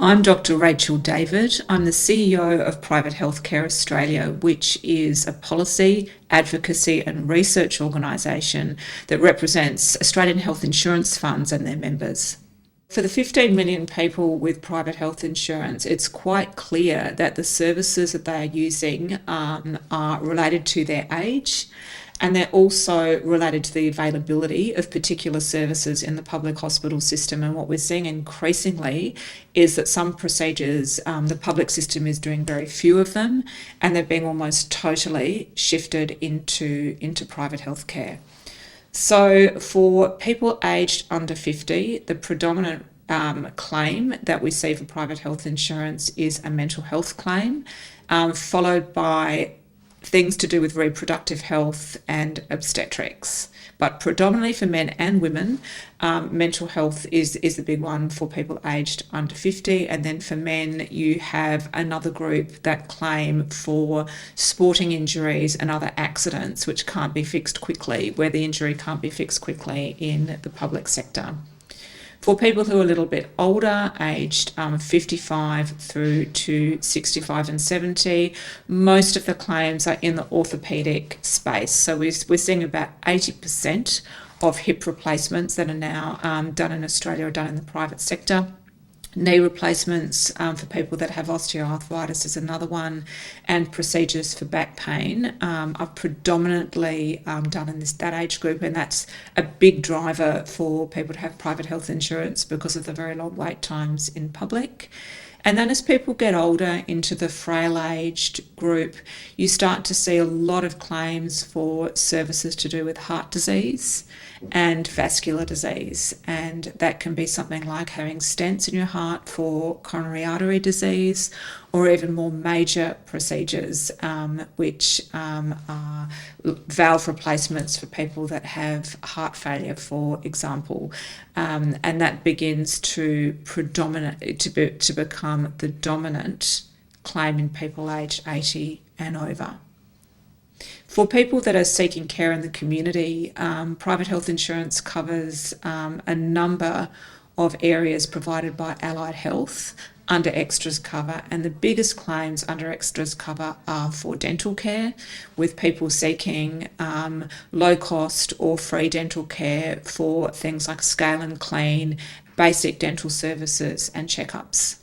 I'm Dr. Rachel David. I'm the CEO of Private Healthcare Australia, which is a policy, advocacy and research organisation that represents Australian health insurance funds and their members. For the 15 million people with private health insurance, it's quite clear that the services that they are using are related to their age, and they're also related to the availability of particular services in the public hospital system. And what we're seeing increasingly is that some procedures, the public system is doing very few of them, and they're being almost totally shifted into private healthcare. So for people aged under 50, the predominant claim that we see for private health insurance is a mental health claim, followed by things to do with reproductive health and obstetrics. But predominantly for men and women, mental health is the big one for people aged under 50. And then for men, you have another group that claim for sporting injuries and other accidents which can't be fixed quickly, where the injury can't be fixed quickly in the public sector. For people who are a little bit older, aged 55 through to 65 and 70, most of the claims are in the orthopaedic space. So we're seeing about 80% of hip replacements that are now done in Australia are done in the private sector. Knee replacements for people that have osteoarthritis is another one, and procedures for back pain are predominantly done in that age group, and that's a big driver for people to have private health insurance because of the very long wait times in public. And then as people get older into the frail-aged group, you start to see a lot of claims for services to do with heart disease and vascular disease. And that can be something like having stents in your heart for coronary artery disease, or even more major procedures, which are valve replacements for people that have heart failure, for example. And that begins to become the dominant claim in people aged 80 and over. For people that are seeking care in the community, private health insurance covers a number of areas provided by Allied Health under extras cover, and the biggest claims under extras cover are for dental care, with people seeking low cost or free dental care for things like scale and clean, basic dental services and checkups.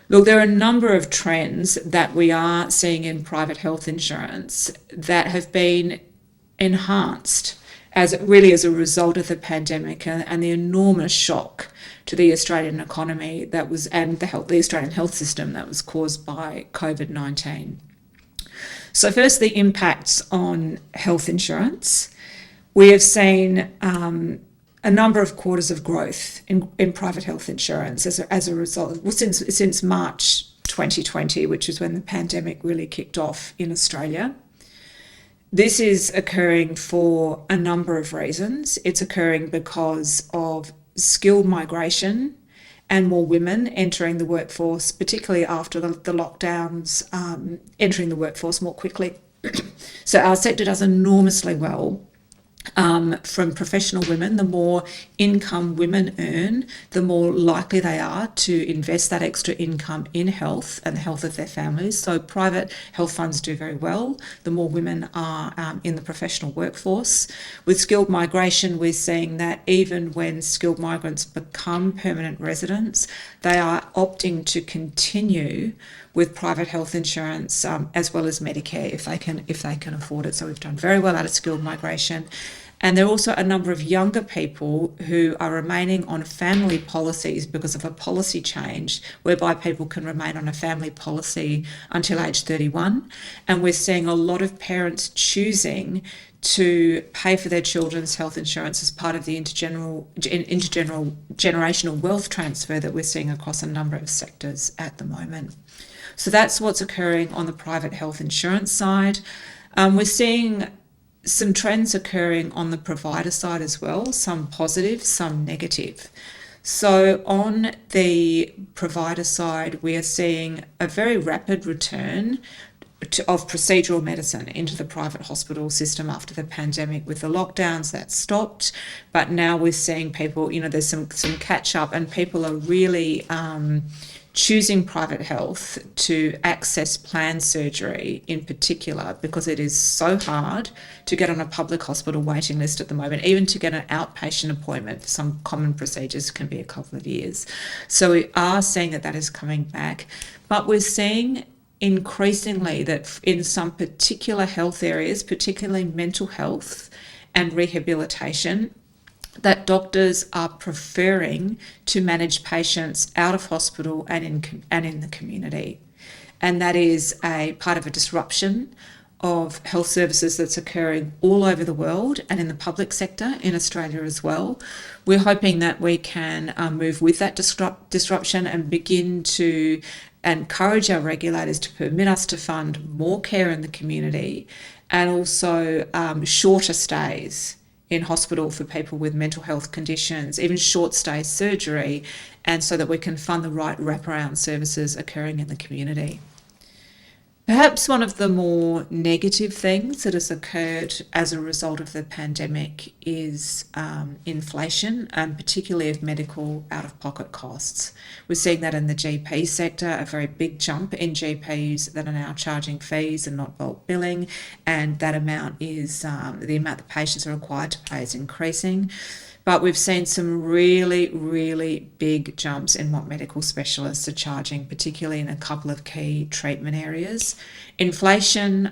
Look, there are a number of trends that we are seeing in private health insurance that have been enhanced as a result of the pandemic and the enormous shock to the Australian economy and the Australian health system that was caused by COVID-19. So first, the impacts on health insurance. We have seen a number of quarters of growth in private health insurance as a result, since March 2020, which is when the pandemic really kicked off in Australia. This is occurring for a number of reasons. It's occurring because of skilled migration and more women entering the workforce, particularly after the lockdowns, entering the workforce more quickly. So our sector does enormously well. From professional women. The more income women earn, the more likely they are to invest that extra income in health and the health of their families. So private health funds do very well. The more women are in the professional workforce. With skilled migration, we're seeing that even when skilled migrants become permanent residents, they are opting to continue with private health insurance as well as Medicare if they can afford it. So we've done very well out of skilled migration. And there are also a number of younger people who are remaining on family policies because of a policy change whereby people can remain on a family policy until age 31. And we're seeing a lot of parents choosing to pay for their children's health insurance as part of the intergenerational wealth transfer that we're seeing across a number of sectors at the moment. So that's what's occurring on the private health insurance side. We're seeing some trends occurring on the provider side as well, some positive, some negative. So on the provider side, we are seeing a very rapid return of procedural medicine into the private hospital system after the pandemic. With the lockdowns, that stopped, but now we're seeing people, there's some catch up, and people are really choosing private health to access planned surgery in particular, because it is so hard to get on a public hospital waiting list at the moment. Even to get an outpatient appointment for some common procedures can be a couple of years. So we are seeing that is coming back, but we're seeing increasingly that in some particular health areas, particularly mental health and rehabilitation, that doctors are preferring to manage patients out of hospital and in the community. And that is a part of a disruption of health services that's occurring all over the world and in the public sector in Australia as well. We're hoping that we can move with that disruption and begin to encourage our regulators to permit us to fund more care in the community, and also shorter stays in hospital for people with mental health conditions, even short stay surgery, and so that we can fund the right wraparound services occurring in the community. Perhaps one of the more negative things that has occurred as a result of the pandemic is inflation, and particularly of medical out-of-pocket costs. We're seeing that in the GP sector, a very big jump in GPs that are now charging fees and not bulk billing, and that amount is the amount that patients are required to pay is increasing. But we've seen some really, really big jumps in what medical specialists are charging, particularly in a couple of key treatment areas. Inflation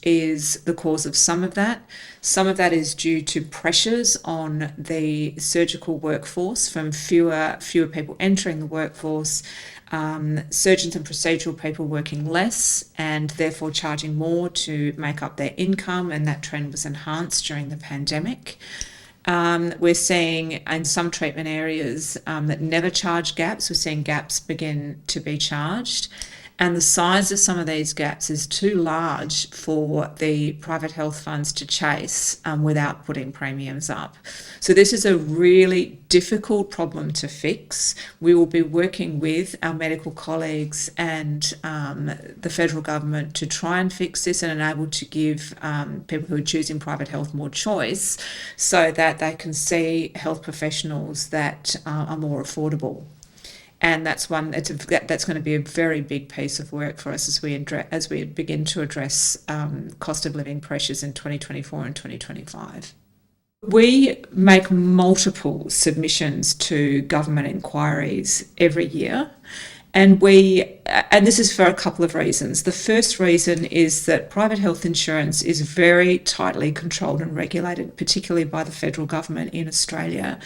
is the cause of some of that. Some of that is due to pressures on the surgical workforce from fewer people entering the workforce, surgeons and procedural people working less and therefore charging more to make up their income, and that trend was enhanced during the pandemic. We're seeing in some treatment areas that never charge gaps, we're seeing gaps begin to be charged. And the size of some of these gaps is too large for the private health funds to chase without putting premiums up. So this is a really difficult problem to fix. We will be working with our medical colleagues and the federal government to try and fix this and enable to give people who are choosing private health more choice, so that they can see health professionals that are more affordable. And that's going to be a very big piece of work for us as we begin to address cost of living pressures in 2024 and 2025. We make multiple submissions to government inquiries every year, and this is for a couple of reasons. The first reason is that private health insurance is very tightly controlled and regulated, particularly by the federal government in Australia.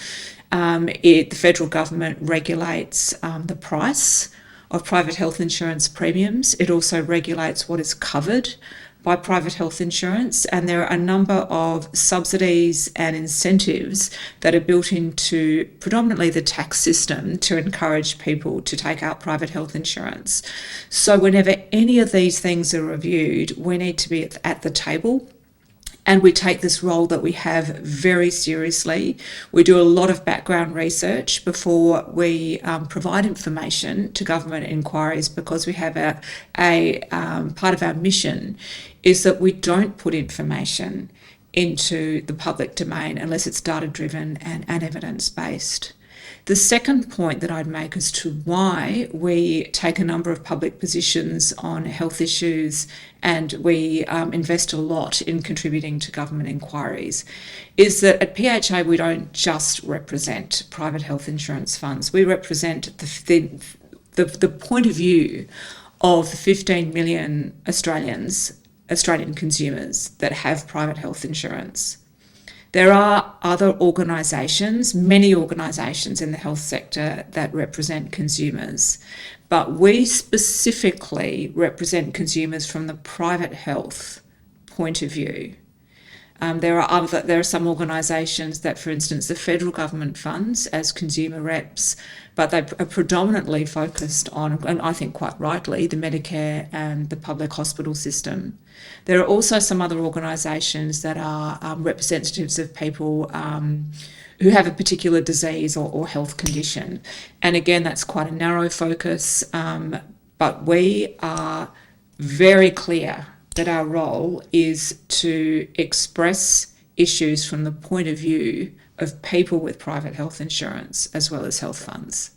The federal government regulates the price of private health insurance premiums. It also regulates what is covered by private health insurance, and there are a number of subsidies and incentives that are built into predominantly the tax system to encourage people to take out private health insurance. So whenever any of these things are reviewed, we need to be at the table. And we take this role that we have very seriously. We do a lot of background research before we provide information to government inquiries, because we have a part of our mission is that we don't put information into the public domain unless it's data-driven and evidence-based. The second point that I'd make as to why we take a number of public positions on health issues and we invest a lot in contributing to government inquiries is that at PHA we don't just represent private health insurance funds. We represent the point of view of the 15 million Australian consumers that have private health insurance. There are other organisations, many organisations in the health sector that represent consumers, but we specifically represent consumers from the private health point of view. There are some organisations that, for instance, the federal government funds as consumer reps, but they are predominantly focused on, and I think quite rightly, the Medicare and the public hospital system. There are also some other organisations that are representatives of people who have a particular disease or health condition. And again, that's quite a narrow focus, but we are very clear that our role is to express issues from the point of view of people with private health insurance as well as health funds.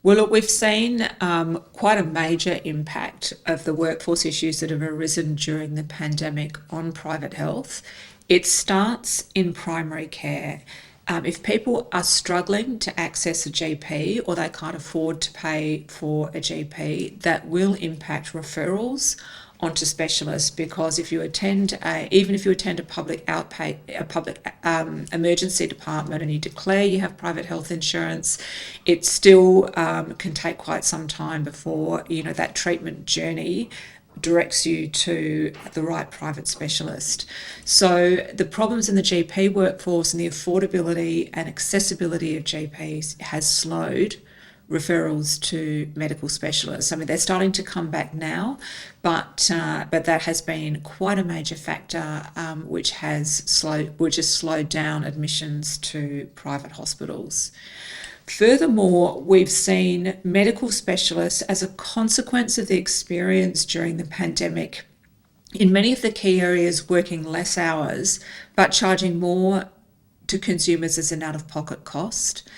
Well, look, we've seen quite a major impact of the workforce issues that have arisen during the pandemic on private health. It starts in primary care. If people are struggling to access a GP or they can't afford to pay for a GP, that will impact referrals onto specialists, because if you attend even if you attend a public emergency department and you declare you have private health insurance, it still can take quite some time before that treatment journey directs you to the right private specialist. So the problems in the GP workforce and the affordability and accessibility of GPs has slowed referrals to medical specialists. I mean, they're starting to come back now, but that has been quite a major factor, which has slowed down admissions to private hospitals. Furthermore, we've seen medical specialists, as a consequence of the experience during the pandemic, in many of the key areas working less hours but charging more to consumers as an out-of-pocket cost.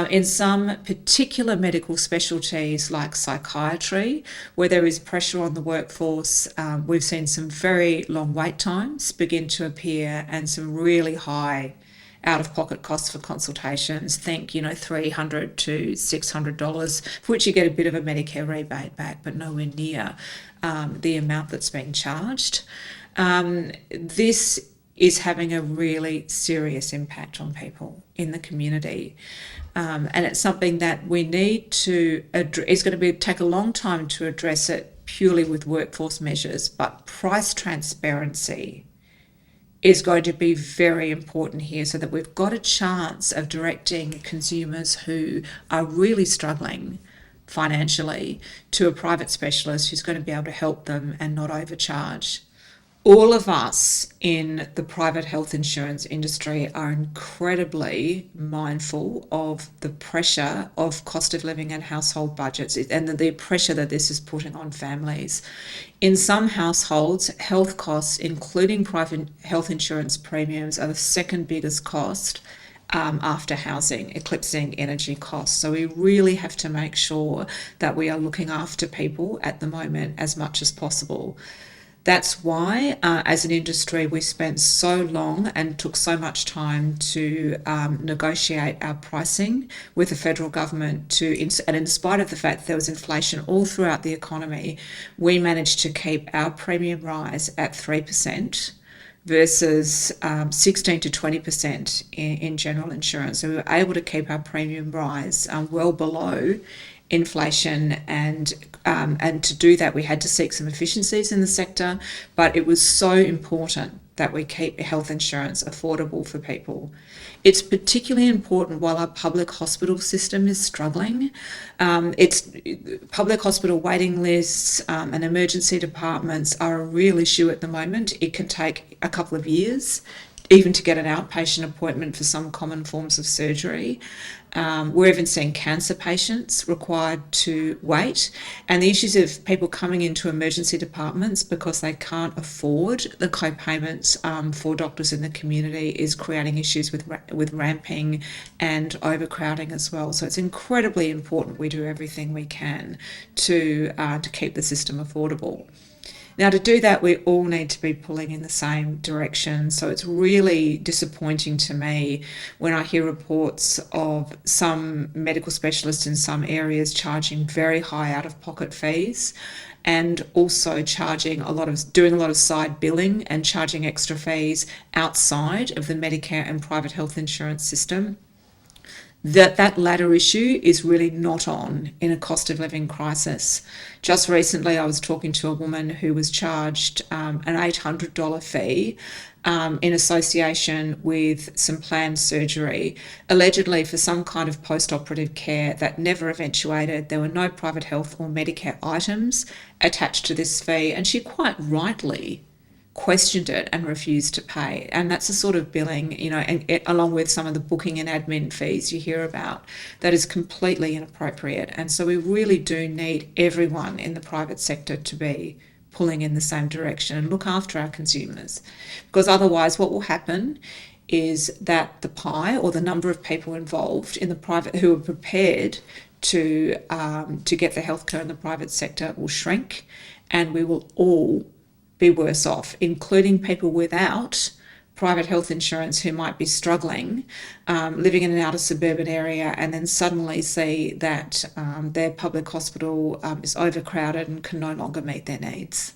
In some particular medical specialties like psychiatry, where there is pressure on the workforce, we've seen some very long wait times begin to appear and some really high out-of-pocket costs for consultations. Think, $300 to $600, for which you get a bit of a Medicare rebate back, but nowhere near the amount that's being charged. This is having a really serious impact on people in the community. And it's something that we need to address. It's going to take a long time to address it purely with workforce measures, but price transparency is going to be very important here, so that we've got a chance of directing consumers who are really struggling financially to a private specialist who's going to be able to help them and not overcharge. All of us in the private health insurance industry are incredibly mindful of the pressure of cost of living and household budgets, and the pressure that this is putting on families. In some households, health costs, including private health insurance premiums, are the second biggest cost after housing, eclipsing energy costs. So we really have to make sure that we are looking after people at the moment as much as possible. That's why, as an industry, we spent so long and took so much time to negotiate our pricing with the federal government. And in spite of the fact that there was inflation all throughout the economy, we managed to keep our premium rise at 3% versus 16 to 20% in general insurance. So we were able to keep our premium rise well below inflation, and to do that we had to seek some efficiencies in the sector, but it was so important that we keep health insurance affordable for people. It's particularly important while our public hospital system is struggling. It's public hospital waiting lists and emergency departments are a real issue at the moment. It can take a couple of years even to get an outpatient appointment for some common forms of surgery. We're even seeing cancer patients required to wait, and the issues of people coming into emergency departments because they can't afford the co-payments for doctors in the community is creating issues with ramping and overcrowding as well. So it's incredibly important we do everything we can to keep the system affordable. Now, to do that, we all need to be pulling in the same direction. So it's really disappointing to me when I hear reports of some medical specialists in some areas charging very high out-of-pocket fees, and also doing a lot of side billing and charging extra fees outside of the Medicare and private health insurance system. That latter issue is really not on in a cost of living crisis. Just recently, I was talking to a woman who was charged an $800 fee in association with some planned surgery, allegedly for some kind of post-operative care that never eventuated. There were no private health or Medicare items attached to this fee, and she quite rightly questioned it and refused to pay. And that's the sort of billing, and along with some of the booking and admin fees you hear about, that is completely inappropriate. And so we really do need everyone in the private sector to be pulling in the same direction and look after our consumers, because otherwise what will happen is that the pie, or the number of people involved in the private who are prepared to get the healthcare in the private sector will shrink, and we will all be worse off, including people without private health insurance who might be struggling, living in an outer suburban area, and then suddenly see that their public hospital is overcrowded and can no longer meet their needs.